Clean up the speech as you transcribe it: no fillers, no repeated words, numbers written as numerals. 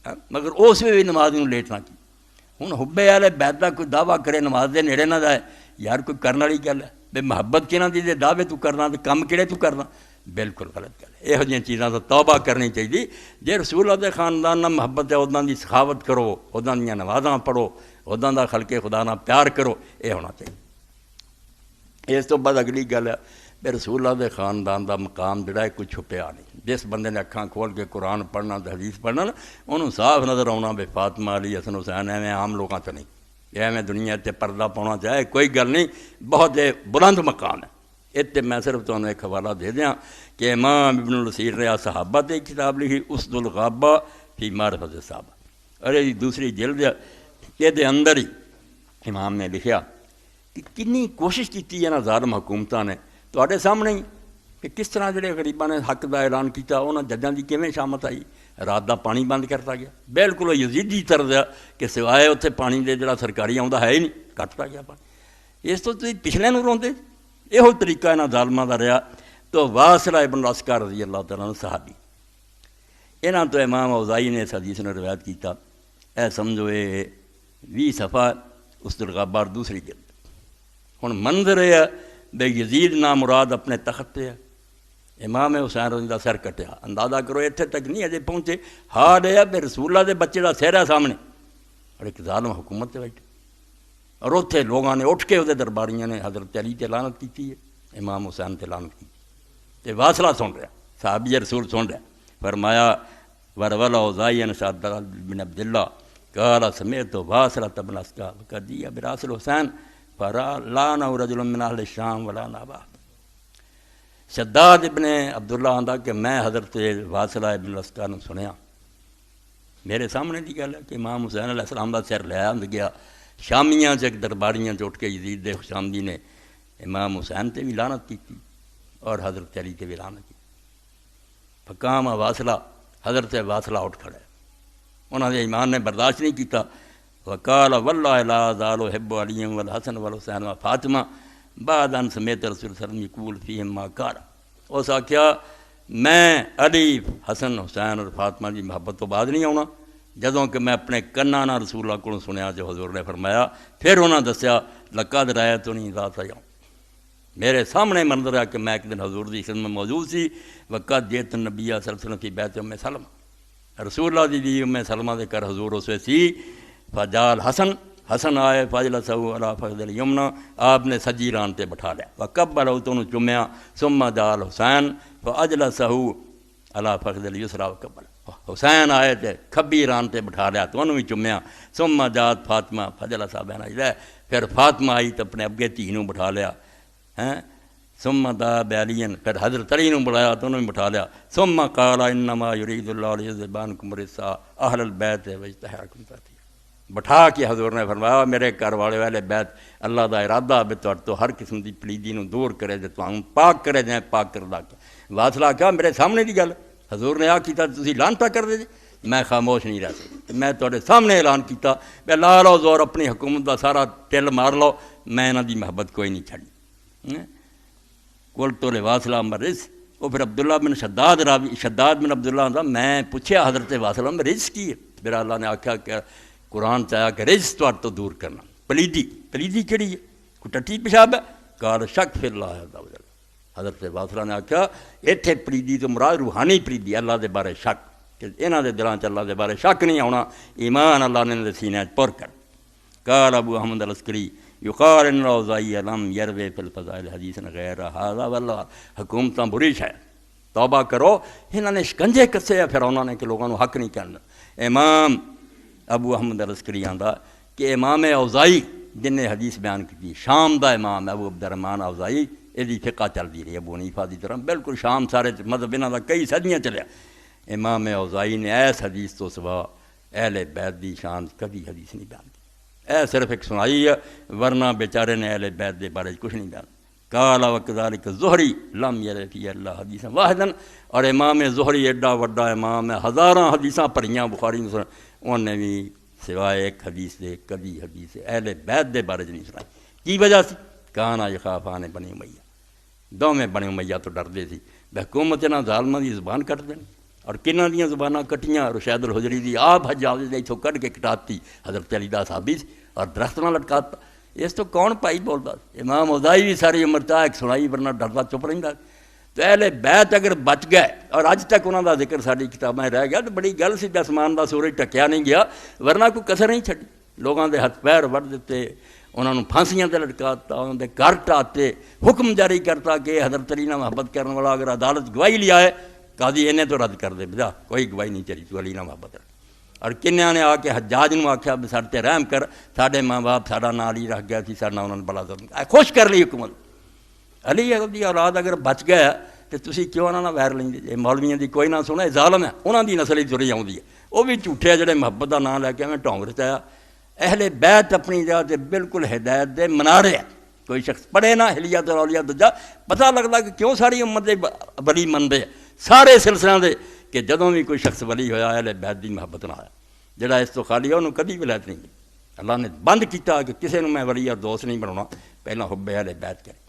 مگر اس بھی نماز نوں لیٹ نہ کی۔ ہوں حبے والے بیت کا کوئی دعویٰ کرے نماز دے نیڑے نہ جائے، یار کوئی کرنے والی گل ہے بے محبت کہنا دی دے دعوے تو کرنا تو کم کہڑے تو کرنا، بالکل غلط گل ہے۔ یہو چیزاں تو توبہ کرنی چاہیے۔ جے رسول اللہ دے خاندان نال محبت ہے اُداں دی سخاوت کرو، اُداں دیاں نمازاں پڑھو، اُداں دا خلق خدا نال پیار کرو، یہ ہونا چاہیے۔ اس تو بعد اگلی گل ہے بے رسول اللہ دے خاندان دا مقام جڑا ہے کوئی چھپیا نہیں۔ جس بندے نے اکھاں کھول کے قرآن پڑھنا تے حدیث پڑھنا نا انہوں صاف نظر آنا بے فاطمہ علی حسن حسین ایویں عام لوگاں تو نہیں، ایویں دنیا تے پردہ پاؤنا چاہے کوئی گل نہیں، بہت بلند مقام ہے۔ اتنے میں صرف تمہیں ایک حوالہ دے دیاں کہ امام ابن الاسیر نے صحابہ تے کتاب لکھی اسد الغابہ فی معرفت الصحابہ، اور یہ دوسری جلد ہے، یہ اندر ہی امام نے لکھیا کہ کنی کوشش کی ہے نا ظالم حکومتاں نے تواڈے سامنے ہی کہ کس طرح جڑے غریباں نے حق دا اعلان کیتا انہاں ججاں دی کیویں شامت آئی، رات دا پانی بند کرتا گیا، بالکل یزیدی طرز ہے کہ سوائے اتنے پانی دے جڑا سرکاری آਉਂਦਾ ہے ہی نہیں، کٹتا گیا پانی۔ اس تو تسی پچھلے نوں روندے، یہو طریقہ انہاں ظالماں دا رہا۔ تو واصلہ ابن الاسکر رضی اللہ تعالیٰ عنہ صحابی، انہاں تو امام اوزائی نے اس حدیث نے روایت کیتا، اے سمجھو اے 20 صفحہ اسد الغابہ دوسری جلد۔ ہن منظر ہے بے یزید نامراد اپنے تخت پہ ہے، امام حسین رضی اللہ سر کٹیا، اندازہ کرو اتنے تک نہیں اجے پہنچے، حال یہ بے رسول اللہ دے بچے دا سر ہے سامنے اور ایک ظالم حکومت تے بیٹھے، اور اتنے لوگوں نے اٹھ کے وہ درباریاں نے حضرت علی تے لعنت کی ہے، امام حسین تے لعنت کی تے واصلہ سن رہا، صحابی رسول سن رہا، فرمایا ورول اوزائی ان شاد بن عبداللہ قال سمعت واصلہ بن اسکا قدیہ براسل حسین فرا لعنہ رجل من اہل الشام ولا نابا۔ شداد ابن عبداللہ آندا کہ میں حضرت واصلہ ابن الاسکا نے سنیا، میرے سامنے دی گل ہے کہ امام حسین علیہ السلام دا سر لیا گیا، شامیاں چ درباریاں چ اٹھ کے یزید دے خوشامدی نے امام حسین تے بھی لعنت کی اور حضرت علی تے بھی لعنت کی۔ فقام واصلہ، حضرت واصلہ اٹھ کھڑے، انہوں نے ایمان نے برداشت نہیں کیتا، وقال واللہ لا ازال احب علی والحسن والحسین وفاطمہ بعد ان سمیت رسول صلی اللہ علیہ وسلم یقول فیہم ما قال۔ اس آکھیا میں علی حسن حسین اور فاطمہ دی محبت تو بعد نہیں آنا جدوں کہ میں اپنے کناں نال رسول اللہ کو سنیا جو حضور نے فرمایا، پھر انہوں نے دسیا لقد رأیتنی ذات یوم، میرے سامنے منظر ہے کہ میں ایک دن حضور دی خدمت میں موجود سی، وقت جیت النبی صلی اللہ علیہ وسلم فی بیت ام سلمہ، رسول اللہ دی ام سلمہ دے کر حضور اس سی، فجال حسن آئے فاجلسہ علی فخذ الیمنی، آپ نے سجی ران تے بٹھا لیا، وقبلہ تو انہوں چمیا، ثم جال حسین فاجلسہ علی فخذ الیسری وقبلہ، حسین آئے تے کھبی ران تے بٹھا لیا تو انہوں بھی چمیا، ثم جات فاطمہ فاجلسہ بین یدیہ، پھر فاطمہ آئی تو اپنے ابگے دھی نوں بٹھا لیا، ثم دعا بعلین، پھر حضرت علی نوں بلایا تو انہوں نے بٹھا لیا، ثم قال انما یرید اللہ لیذھب عنکم الرجس اہل البیت ویجتہرکم تطہیرا، بٹھا کے حضور نے فرمایا میرے گھر والے بیت اللہ دا ارادہ بے تو ہر قسم دی پلیدی نوں دور کرے دے تو ہم پاک کرے جائیں پاک کر دا کے۔ واصلہ کہا میرے سامنے دی گل حضور نے کیتا تسی لعنت کر دے جے، میں خاموش نہیں رہ سکتا، میں تواڈے سامنے اعلان کیتا کہ لا لو زور اپنی حکومت دا سارا ٹل مار لو، میں انہاں دی محبت کوئی نہیں چھڑی۔ قلت لواصلہ مرز، وہ پھر عبداللہ بن شداد بن عبداللہ آندا میں پوچھیا حضرت واصلہ میں رجس کی ہے، میرا اللہ نے آکھا کہ قرآن چاہیا کہ رجس تو دور کرنا، پلیدی کیڑی ہے، کوئی ٹٹی پیشاب ہے، قال شک فی اللہ عز و جل، حضرت واصلہ نے آکھا ایتھے پلیدی تو مراد روحانی پلیدی، اللہ دے بارے شک، کہ انہاں دے دلاں چ اللہ دے بارے شک نہیں آنا، ایمان اللہ نے دے سینے پر کر۔ قال ابو احمد العسکری یقال ان الاوزاعی لم یروی فی الفضائل حدیث غیر ھذا واللہ، حکومتاں بری شے، توبہ کرو، انہوں نے شکنجے کسے ہے پھر انہوں نے کہ لوگوں حق نہیں کرنا۔ امام ابو احمد العسکری آندا کہ امام اوزاعی جن نے حدیث بیان کی، شام دا امام ابو عبد الرحمن اوزاعی، یہ فقہ چلتی رہی ابو حنیفہ دی طرح، بالکل شام سارے مذہب انہاں دا کئی صدیاں چلیا، امام اوزاعی نے ایس حدیث تو سوا اہل بیت دی شان کبھی حدیث نہیں بیان کی، اے صرف ایک سنائی ہے، ورنہ بیچارے نے اہل بیت دے بارے کچھ نہیں بیان۔ قال وکذالک الزہری لم یری فی اللہ حدیثا واحدا، اور امام زہری ایڈا وڈا امام ہے، ہزاراں حدیثاں پڑھیاں بخاری میں، انہوں نے بھی سوائے ایک حدیث دے کبھی حدیث اہل بیت دے بارے نہیں سنائی۔ کی وجہ سی؟ کانا یخافان بنی امیہ، دوویں بنی امیہ تو ڈردے سی بے حکومت نہ ظالماں دی زبان کٹ دین، اور کنہ دیاں زباناں کٹیاں رشید الحجری دی آپ حجاز نے اتوں کڈ کے کٹاتی حضرت علی دا صحابی اور درخت نہ لٹکاتا. اس تو کون پائی بولتا؟ امام اوزائی بھی ساری عمر ایک سنائی ورنہ ڈردا چپ رہتا. تو اہل بیت اگر بچ گئے اور اج تک انہوں کا ذکر ساری کتابیں رہ گیا تو بڑی گل سی کہ آسمان کا سورج ٹکیا نہیں گیا ورنہ کوئی کسر نہیں چھڈی. لوگوں کے ہاتھ پیر وڑ دیتے, انہوں نے پھانسیاں تے لٹکاتا, انہوں نے گھر ٹاتے, حکم جاری کرتا کہ حضرت علی نہ محبت کرنے والا اگر عدالت گواہی لیا ہے قاضی انہیں تو رد کر دے, بجا کوئی گواہی نہیں چلی تو علی نہ محبت رکھ. اور کنیا نے آ کے حجاج نے آخیا بھی سارے تے رحم کر, سارے ماں باپ سارا نام علی رکھ گیا سی, سارا انہوں نے بڑا ظلم خوش کر لی حکومت. علی دی اولاد اگر بچ گیا تو تسی کیوں انہوں نے ویر لیں جی؟ مولویاں دی کوئی نہ سنا, ظالم ہے انہوں دی نسل ہی تری آؤں ہے, وہ بھی جھوٹے جڑے محبت کا نام لے کے میں ڈھونگ رچایا. اہل بیت اپنی جگہ تے بالکل ہدایت دے منارے ہیں. کوئی شخص پڑھے نہ ہلیات الاولیاء دجا پتہ لگتا کہ کیوں ساری امت دے ولی منتے سارے سلسلوں دے کہ جدوں بھی کوئی شخص ولی ہویا اہل بیت دی محبت نہ آیا. جڑا اس تو خالی ہے انہوں کدی ولایت نہیں. اللہ نے بند کیتا کہ کسی نے میں ولی اور دوست نہیں بنانا, پہلا حب اہل بیت کرے.